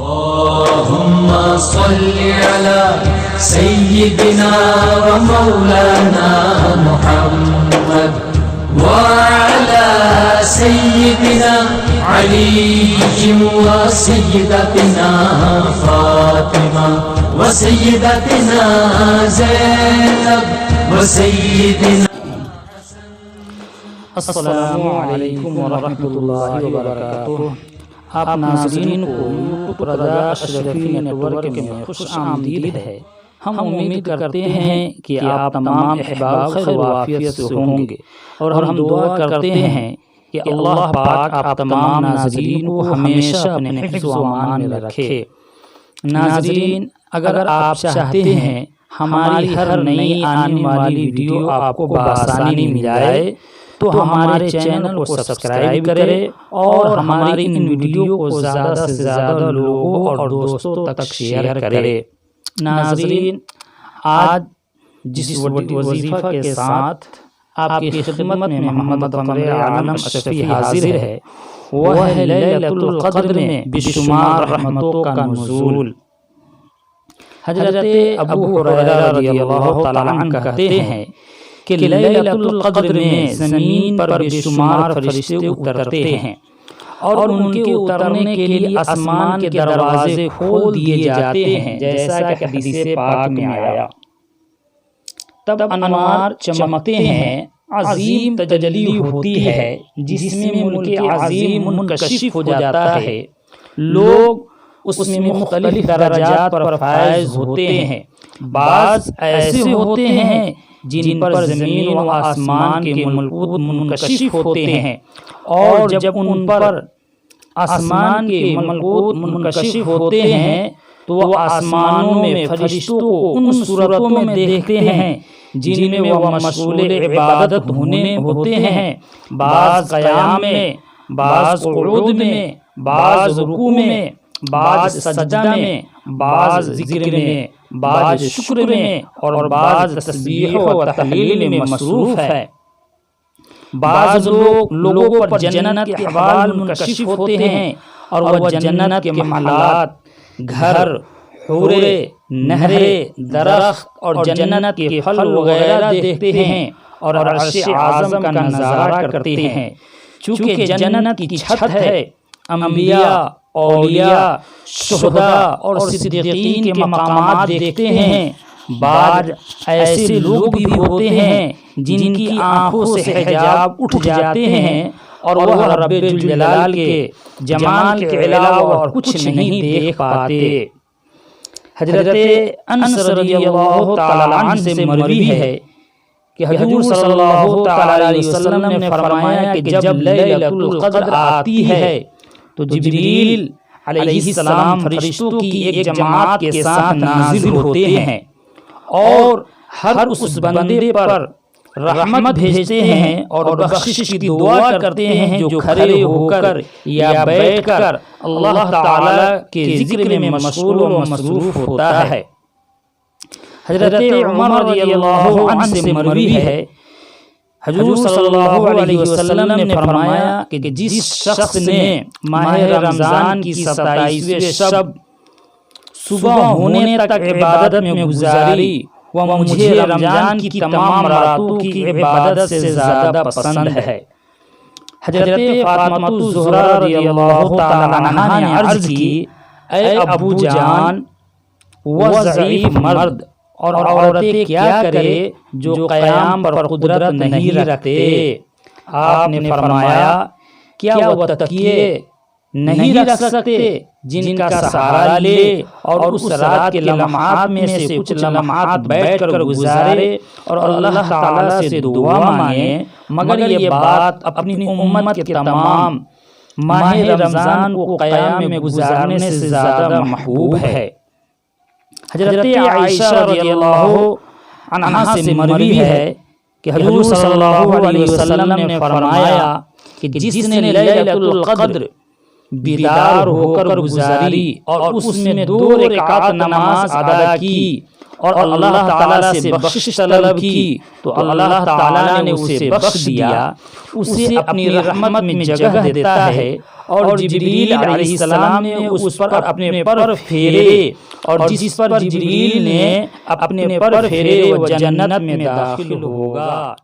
اللهم صل على سيدنا ومولانا محمد وعلى سيدنا علي وسيدتنا فاطمة وسيدتنا زينب وسيدنا. السلام علیکم ورحمۃ اللہ وبرکاتہ. آپ ناظرین کو یوٹیوب رضا اشرفی نیٹ ورک میں خوش آمدید ہے. ہم امید کرتے ہیں کہ آپ تمام احباب خیر و عافیت سے ہوں گے، اور ہم دعا کرتے ہیں کہ اللہ پاک آپ تمام ناظرین کو ہمیشہ اپنے حفظ و امان میں رکھے. ناظرین، اگر آپ چاہتے ہیں ہماری ہر نئی آنے والی ویڈیو آپ کو بآسانی مل جائے تو ہمارے چینل کو سبسکرائب کریں اور ہماری ان ویڈیو کو زیادہ سے زیادہ لوگوں اور دوستوں تک شیئر کریں. ناظرین، آج جس وظیفہ کے ساتھ آپ کی خدمت میں محمد قمر عالم اشرفی حاضر ہے، وہ ہے لیلۃ القدر میں بشمار رحمتوں کا نزول. حضرت ابو ہریرہ رضی اللہ تعالیٰ عنہ کہتے ہیں کہ لیلۃ القدر میں زمین پر بے شمار فرشتے اترتے ہیں، اور ان کے اترنے کے لیے آسمان کے دروازے کھول دیے جاتے ہیں، جیسا کہ حدیث پاک میں آیا. تب انوار چمکتے ہیں، عظیم تجلی ہوتی ہے جس میں ملک عظیم منکشف ہو جاتا ہے. لوگ اس میں مختلف درجات پر فائز ہوتے ہیں. بعض ایسے ہوتے ہیں جن پر زمین و آسمان کے ملکوت منکشف ہوتے ہیں، اور جب ان پر آسمان کے ملکوت منکشف ہوتے ہیں تو وہ آسمانوں میں فرشتوں کو ان صورتوں میں دیکھتے ہیں جن میں وہ مشغول عبادت ہوتے ہیں، بعض قیام میں، بعض قعود میں، بعض رکوع میں، بعض سجدہ میں، بعض ذکر میں، بعض شکر میں، اور بعض تسبیح و تحلیل میں مصروف ہے. بعض لوگوں پر جنت کے احوال منکشف ہوتے ہیں، اور وہ جنت کے محلات، گھر، حورے، نہریں، درخت اور جنت کے پھل وغیرہ دیکھتے ہیں اور عرش اعظم کا نظارہ کرتے ہیں. چونکہ جنت کی چھت ہے، انبیاء، اولیاء، شہداء اور صدیقین کے مقامات دیکھتے ہیں. بعض ایسے لوگ بھی ہوتے ہیں جن کی آنکھوں سے حجاب اٹھ جاتے ہیں اور وہ رب جلال کے جمال کے علاوہ اور کچھ نہیں دیکھ پاتے. حضرت انس رضی اللہ تعالیٰ عنہ سے مروی ہے کہ حضور صلی اللہ تعالیٰ علیہ وسلم نے فرمایا کہ جب لیلۃ القدر آتی ہے تو جبریل علیہ السلام فرشتوں کی ایک جماعت کے ساتھ نازل ہوتے ہیں اور ہر اس بندے پر رحمت بھیجتے ہیں اور بخشش کی دعا کرتے ہیں جو کھڑے ہو کر یا بیٹھ کر اللہ تعالی کے ذکر میں مشغول و مصروف ہوتا ہے. حضرت عمر رضی اللہ عنہ سے مروی ہے حضور صلی اللہ علیہ وسلم نے فرمایا کہ جس شخص نے ماہ رمضان کی 27ویں شب صبح ہونے تک عبادت میں گزاری، وہ مجھے رمضان کی تمام راتوں کی عبادت سے زیادہ پسند ہے. حضرت فاطمہ الزہرا رضی اللہ تعالی عنہا نے عرض کی، اے ابو جان، وہ ضعیف مرد اور عورتیں کیا کرے جو قیام پر قدرت نہیں رکھتے؟ آپ نے فرمایا، کیا وہ تکیے نہیں رکھ سکتے جن کا سہارا لے اور اس رات کے لمحات میں سے کچھ لمحات بیٹھ کر گزارے اور اللہ تعالیٰ سے دعا مانگے؟ مگر یہ بات اپنی امت کے تمام ماہ رمضان کو قیام میں گزارنے سے زیادہ محبوب ہے. حضرت عائشہ رضی اللہ عنہا سے مروی ہے کہ حضور صلی اللہ علیہ وسلم نے فرمایا کہ جس نے لیلۃ القدر بیدار ہو کر گزاری اور اس میں 2 رکعت نماز ادا کی اور اللہ تعالیٰ سے بخشش طلب کی تو اللہ تعالیٰ نے اسے بخش دیا، اسے اپنی رحمت میں جگہ دیتا ہے، اور جبریل علیہ السلام نے اس پر اپنے پر پھیرے، اور جس پر جبریل نے اپنے پر پھیرے وہ جنت میں داخل ہوگا۔